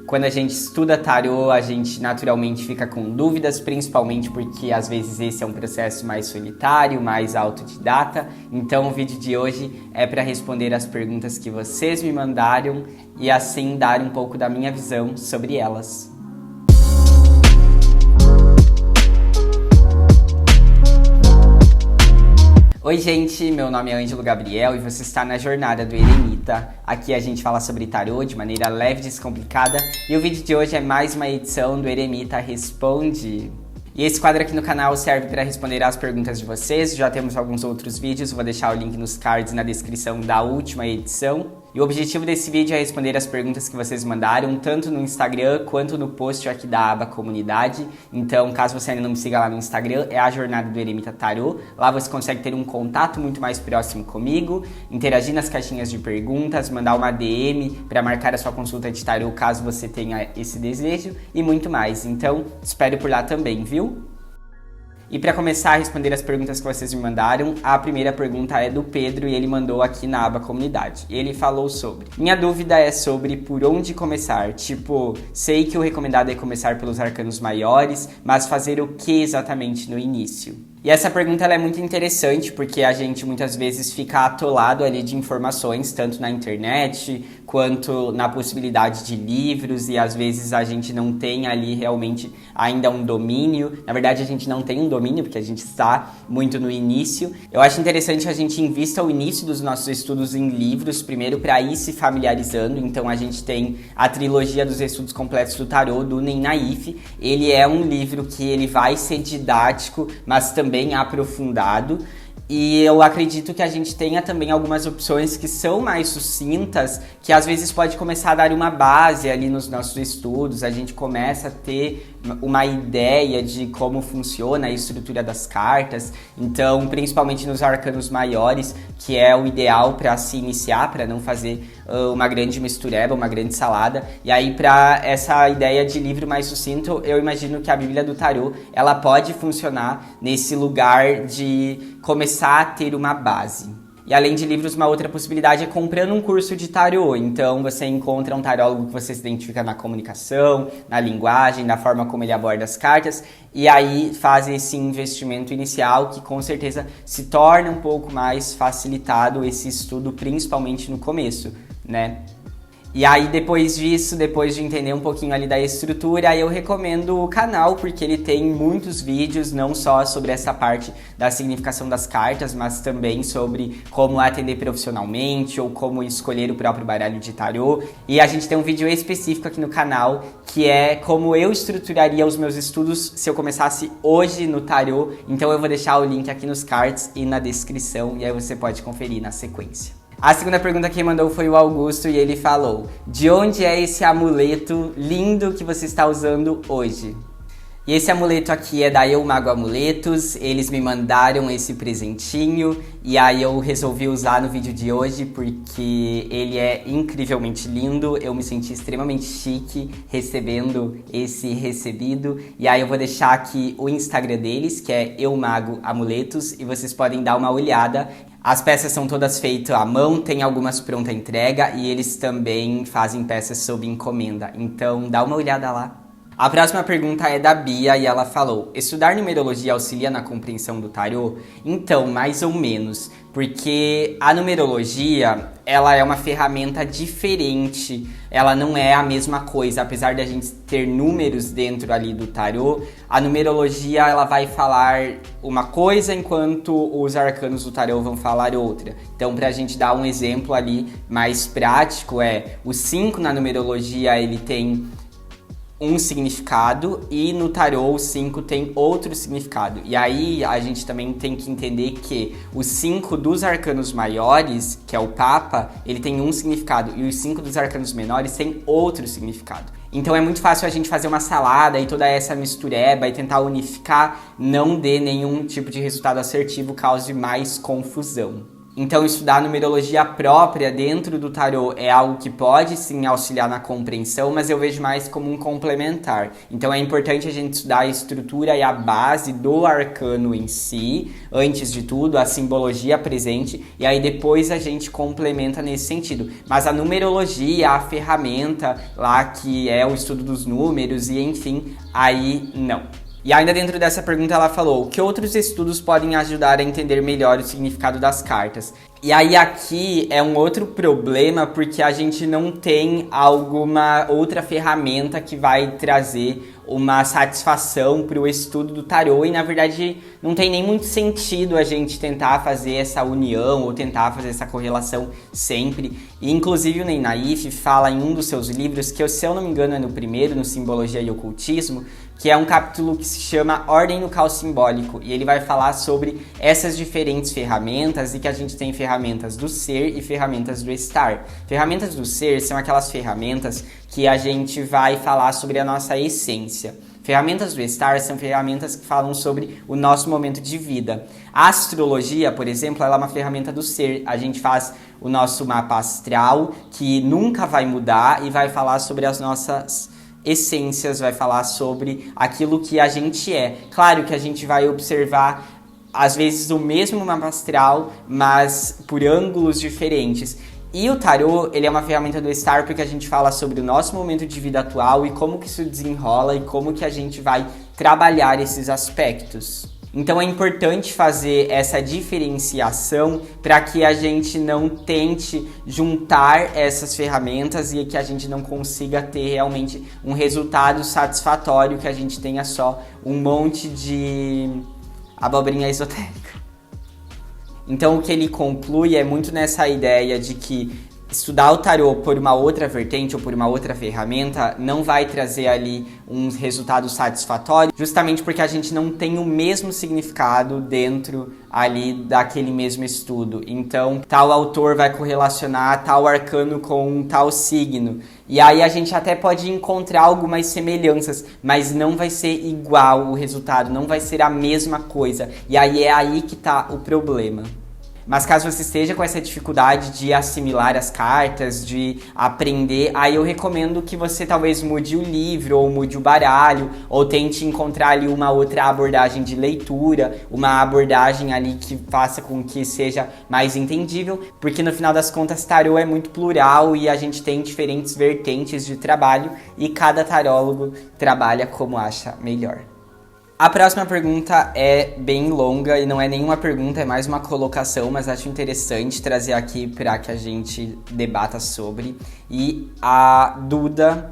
quando a gente estuda tarô, a gente naturalmente fica com dúvidas, principalmente porque às vezes esse é um processo mais solitário, mais autodidata. Então o vídeo de hoje é para responder as perguntas que vocês me mandaram e assim dar um pouco da minha visão sobre elas. Oi gente, meu nome é Ângelo Gabriel e você está na jornada do Eremita. Aqui a gente fala sobre tarô de maneira leve e descomplicada e o vídeo de hoje é mais uma edição do Eremita Responde. E esse quadro aqui no canal serve para responder às perguntas de vocês. Já temos alguns outros vídeos, vou deixar o link nos cards na descrição da última edição. E o objetivo desse vídeo é responder as perguntas que vocês mandaram, tanto no Instagram quanto no post aqui da aba Comunidade. Então, caso você ainda não me siga lá no Instagram, é a Jornada do Eremita Tarô. Lá você consegue ter um contato muito mais próximo comigo, interagir nas caixinhas de perguntas, mandar uma DM para marcar a sua consulta de tarô, caso você tenha esse desejo, e muito mais. Então, espero por lá também, viu? E para começar a responder as perguntas que vocês me mandaram, a primeira pergunta é do Pedro e ele mandou aqui na aba Comunidade. Ele falou sobre: minha dúvida é sobre por onde começar. Tipo, sei que o recomendado é começar pelos arcanos maiores, mas fazer o que exatamente no início? E essa pergunta ela é muito interessante porque a gente muitas vezes fica atolado ali de informações, tanto na internet quanto na possibilidade de livros, e às vezes a gente não tem ali realmente ainda um domínio. Na verdade, a gente não tem um domínio porque a gente está muito no início. Eu acho interessante a gente invista o início dos nossos estudos em livros, primeiro para ir se familiarizando. Então a gente tem a trilogia dos estudos completos do tarô, do Ney Naif. Ele é um livro que ele vai ser didático, mas também aprofundado, e eu acredito que a gente tenha também algumas opções que são mais sucintas, que às vezes pode começar a dar uma base ali nos nossos estudos, a gente começa a ter uma ideia de como funciona a estrutura das cartas. Então, principalmente nos arcanos maiores, que é o ideal para se iniciar, para não fazer uma grande mistureba, uma grande salada. E aí, para essa ideia de livro mais sucinto, eu imagino que a Bíblia do Tarô, ela pode funcionar nesse lugar de começar a ter uma base. E além de livros, uma outra possibilidade é comprando um curso de tarô. Então você encontra um tarólogo que você se identifica na comunicação, na linguagem, na forma como ele aborda as cartas, e aí faz esse investimento inicial que com certeza se torna um pouco mais facilitado esse estudo, principalmente no começo, né? E aí depois disso, depois de entender um pouquinho ali da estrutura, eu recomendo o canal porque ele tem muitos vídeos, não só sobre essa parte da significação das cartas, mas também sobre como atender profissionalmente ou como escolher o próprio baralho de tarô. E a gente tem um vídeo específico aqui no canal que é como eu estruturaria os meus estudos se eu começasse hoje no tarô. Então eu vou deixar o link aqui nos cards e na descrição, e aí você pode conferir na sequência. A segunda pergunta que mandou foi o Augusto e ele falou: de onde é esse amuleto lindo que você está usando hoje? E esse amuleto aqui é da Eu Mago Amuletos, eles me mandaram esse presentinho e aí eu resolvi usar no vídeo de hoje porque ele é incrivelmente lindo, eu me senti extremamente chique recebendo esse recebido, e aí eu vou deixar aqui o Instagram deles, que é Eu Mago Amuletos, e vocês podem dar uma olhada. As peças são todas feitas à mão, tem algumas pronta entrega e eles também fazem peças sob encomenda, então dá uma olhada lá. A próxima pergunta é da Bia e ela falou: estudar numerologia auxilia na compreensão do tarô? Então, mais ou menos, porque a numerologia, ela é uma ferramenta diferente, ela não é a mesma coisa, apesar de a gente ter números dentro ali do tarô, a numerologia ela vai falar uma coisa enquanto os arcanos do tarô vão falar outra. Então, pra gente dar um exemplo ali mais prático, o 5 na numerologia ele tem um significado e no tarô o 5 tem outro significado. E aí a gente também tem que entender que o 5 dos arcanos maiores, que é o Papa, ele tem um significado e os 5 dos arcanos menores tem outro significado. Então é muito fácil a gente fazer uma salada e toda essa mistureba e tentar unificar, não dê nenhum tipo de resultado assertivo, cause mais confusão. Então, estudar a numerologia própria dentro do tarô é algo que pode sim auxiliar na compreensão, mas eu vejo mais como um complementar. Então, é importante a gente estudar a estrutura e a base do arcano em si, antes de tudo, a simbologia presente, e aí depois a gente complementa nesse sentido. Mas a numerologia, a ferramenta lá que é o estudo dos números e enfim, aí não. E ainda dentro dessa pergunta ela falou: que outros estudos podem ajudar a entender melhor o significado das cartas? E aí aqui é um outro problema, porque a gente não tem alguma outra ferramenta que vai trazer uma satisfação para o estudo do tarô, e na verdade não tem nem muito sentido a gente tentar fazer essa união ou tentar fazer essa correlação sempre. E inclusive o Ney Naif fala em um dos seus livros, que se eu não me engano é no primeiro, no Simbologia e Ocultismo, que é um capítulo que se chama Ordem no Caos Simbólico, e ele vai falar sobre essas diferentes ferramentas, e que a gente tem ferramentas do ser e ferramentas do estar. Ferramentas do ser são aquelas ferramentas que a gente vai falar sobre a nossa essência. Ferramentas do estar são ferramentas que falam sobre o nosso momento de vida. A astrologia, por exemplo, ela é uma ferramenta do ser. A gente faz o nosso mapa astral, que nunca vai mudar, e vai falar sobre as nossas essências, vai falar sobre aquilo que a gente é. Claro que a gente vai observar às vezes o mesmo mapa astral, mas por ângulos diferentes. E o tarô, ele é uma ferramenta do estar, porque a gente fala sobre o nosso momento de vida atual e como que isso desenrola e como que a gente vai trabalhar esses aspectos. Então é importante fazer essa diferenciação para que a gente não tente juntar essas ferramentas e que a gente não consiga ter realmente um resultado satisfatório, que a gente tenha só um monte de abobrinha esotérica. Então o que ele conclui é muito nessa ideia de que estudar o tarô por uma outra vertente ou por uma outra ferramenta não vai trazer ali um resultado satisfatório, justamente porque a gente não tem o mesmo significado dentro ali daquele mesmo estudo. Então, tal autor vai correlacionar tal arcano com um tal signo. E aí a gente até pode encontrar algumas semelhanças, mas não vai ser igual o resultado, não vai ser a mesma coisa. E aí é aí que tá o problema. Mas caso você esteja com essa dificuldade de assimilar as cartas, de aprender, aí eu recomendo que você talvez mude o livro, ou mude o baralho, ou tente encontrar ali uma outra abordagem de leitura, uma abordagem ali que faça com que seja mais entendível, porque no final das contas tarô é muito plural e a gente tem diferentes vertentes de trabalho e cada tarólogo trabalha como acha melhor. A próxima pergunta é bem longa e não é nenhuma pergunta, é mais uma colocação, mas acho interessante trazer aqui para que a gente debata sobre. E a Duda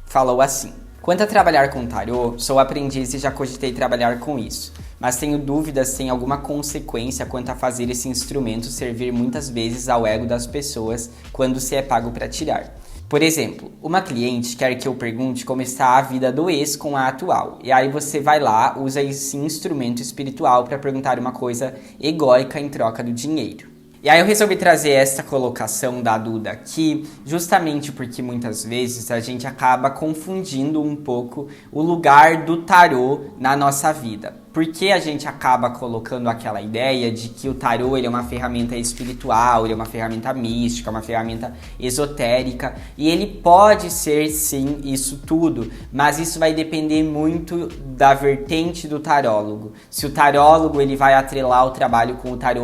falou assim: quanto a trabalhar com tarô, sou aprendiz e já cogitei trabalhar com isso, mas tenho dúvidas se tem alguma consequência quanto a fazer esse instrumento servir muitas vezes ao ego das pessoas quando se é pago para tirar. Por exemplo, uma cliente quer que eu pergunte como está a vida do ex com a atual. E aí você vai lá, usa esse instrumento espiritual para perguntar uma coisa egóica em troca do dinheiro. E aí eu resolvi trazer essa colocação da Duda aqui, justamente porque muitas vezes a gente acaba confundindo um pouco o lugar do tarô na nossa vida. Porque a gente acaba colocando aquela ideia de que o tarô ele é uma ferramenta espiritual, ele é uma ferramenta mística, uma ferramenta esotérica, e ele pode ser sim isso tudo, mas isso vai depender muito da vertente do tarólogo. Se o tarólogo ele vai atrelar o trabalho com o tarô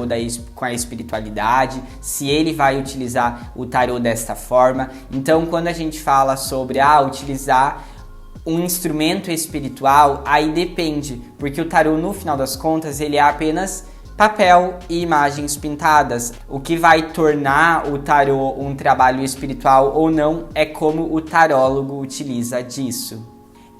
com a espiritualidade, se ele vai utilizar o tarô desta forma. Então quando a gente fala sobre utilizar um instrumento espiritual, aí depende, porque o tarô no final das contas ele é apenas papel e imagens pintadas. O que vai tornar o tarô um trabalho espiritual ou não é como o tarólogo utiliza disso.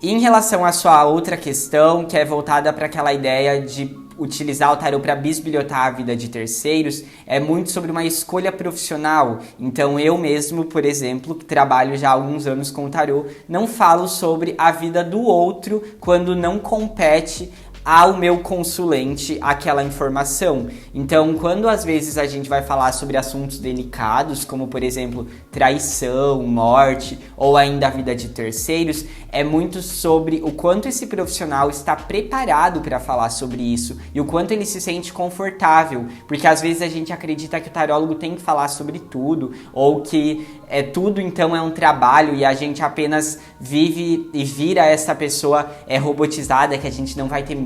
E em relação à sua outra questão, que é voltada para aquela ideia de utilizar o tarô para bisbilhotar a vida de terceiros, é muito sobre uma escolha profissional. Então eu mesmo, por exemplo, que trabalho já há alguns anos com o tarô, não falo sobre a vida do outro quando não compete ao meu consulente aquela informação. Então, quando às vezes a gente vai falar sobre assuntos delicados, como por exemplo, traição, morte ou ainda a vida de terceiros, é muito sobre o quanto esse profissional está preparado para falar sobre isso e o quanto ele se sente confortável, porque às vezes a gente acredita que o tarólogo tem que falar sobre tudo, ou que tudo então é um trabalho e a gente apenas vive e vira essa pessoa robotizada, que a gente não vai ter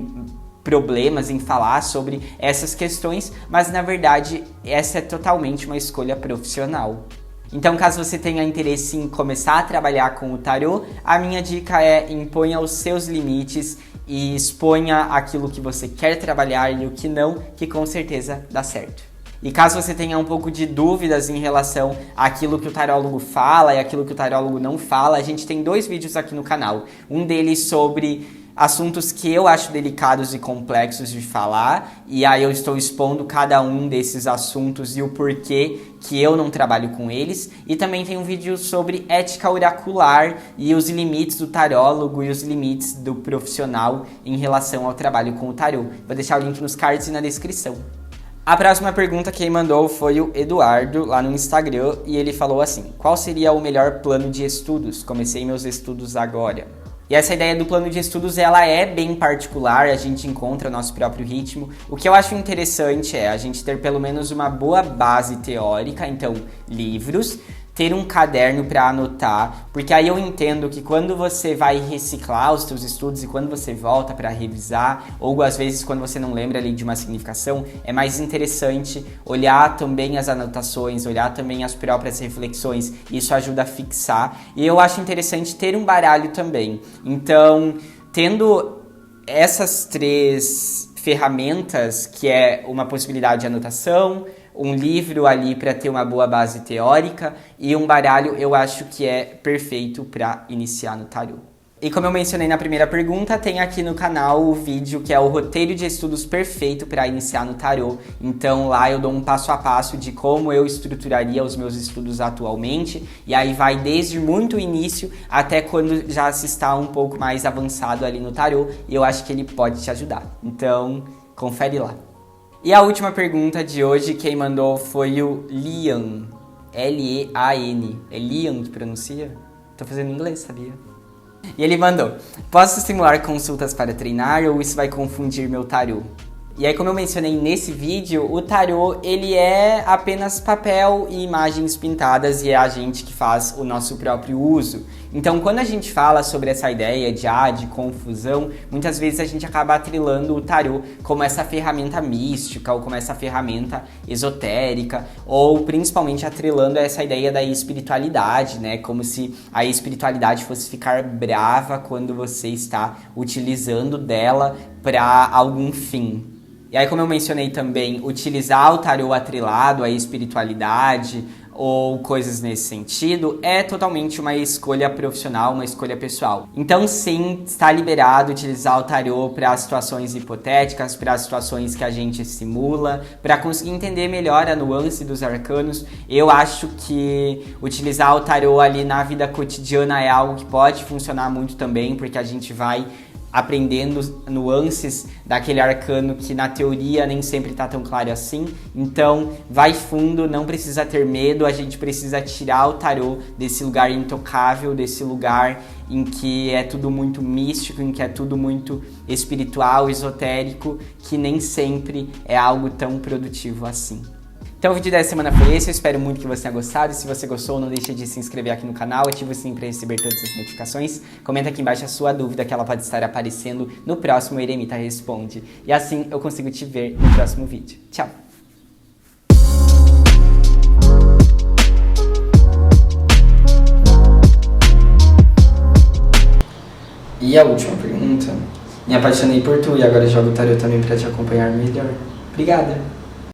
problemas em falar sobre essas questões, mas na verdade essa é totalmente uma escolha profissional. Então, caso você tenha interesse em começar a trabalhar com o tarô, a minha dica é imponha os seus limites e exponha aquilo que você quer trabalhar e o que não, que com certeza dá certo. E caso você tenha um pouco de dúvidas em relação àquilo que o tarólogo fala e aquilo que o tarólogo não fala, a gente tem 2 vídeos aqui no canal. Um deles sobre assuntos que eu acho delicados e complexos de falar, e aí eu estou expondo cada um desses assuntos e o porquê que eu não trabalho com eles. E também tem um vídeo sobre ética oracular e os limites do tarólogo e os limites do profissional em relação ao trabalho com o tarô. Vou deixar o link nos cards e na descrição. A próxima pergunta quem mandou foi o Eduardo, lá no Instagram, e ele falou assim: qual seria o melhor plano de estudos? Comecei meus estudos agora. E essa ideia do plano de estudos, ela é bem particular, a gente encontra nosso próprio ritmo. O que eu acho interessante é a gente ter pelo menos uma boa base teórica, então livros, ter um caderno para anotar, porque aí eu entendo que quando você vai reciclar os seus estudos e quando você volta para revisar, ou às vezes quando você não lembra ali de uma significação, é mais interessante olhar também as anotações, olhar também as próprias reflexões, isso ajuda a fixar. E eu acho interessante ter um baralho também. Então, tendo essas 3 ferramentas, que é uma possibilidade de anotação, um livro ali para ter uma boa base teórica e um baralho, eu acho que é perfeito para iniciar no tarô. E como eu mencionei na primeira pergunta, tem aqui no canal o vídeo que é o roteiro de estudos perfeito para iniciar no tarô. Então lá eu dou um passo a passo de como eu estruturaria os meus estudos atualmente, e aí vai desde muito início até quando já se está um pouco mais avançado ali no tarô, e eu acho que ele pode te ajudar. Então, confere lá. E a última pergunta de hoje, quem mandou foi o Lian, L-E-A-N. É Lian que pronuncia? Tô fazendo inglês, sabia? E ele mandou: posso simular consultas para treinar ou isso vai confundir meu tarô? E aí, como eu mencionei nesse vídeo, o tarô, ele é apenas papel e imagens pintadas e é a gente que faz o nosso próprio uso. Então, quando a gente fala sobre essa ideia de confusão, muitas vezes a gente acaba atrelando o tarô como essa ferramenta mística ou como essa ferramenta esotérica, ou principalmente atrelando essa ideia da espiritualidade, né? Como se a espiritualidade fosse ficar brava quando você está utilizando dela para algum fim. E aí, como eu mencionei também, utilizar o tarô atrelado à espiritualidade ou coisas nesse sentido é totalmente uma escolha profissional, uma escolha pessoal. Então sim, está liberado utilizar o tarô para situações hipotéticas, para situações que a gente simula, para conseguir entender melhor a nuance dos arcanos. Eu acho que utilizar o tarô ali na vida cotidiana é algo que pode funcionar muito também, porque a gente vai aprendendo nuances daquele arcano que na teoria nem sempre tá tão claro assim. Então vai fundo, não precisa ter medo, a gente precisa tirar o tarô desse lugar intocável, desse lugar em que é tudo muito místico, em que é tudo muito espiritual, esotérico, que nem sempre é algo tão produtivo assim. Então o vídeo dessa semana foi esse, eu espero muito que você tenha gostado. Se você gostou, não deixe de se inscrever aqui no canal, ative o sininho para receber todas as notificações. Comenta aqui embaixo a sua dúvida, que ela pode estar aparecendo no próximo Eremita Responde. E assim eu consigo te ver no próximo vídeo. Tchau! E a última pergunta. Me apaixonei por tu e agora jogo tarô também para te acompanhar melhor. Obrigada!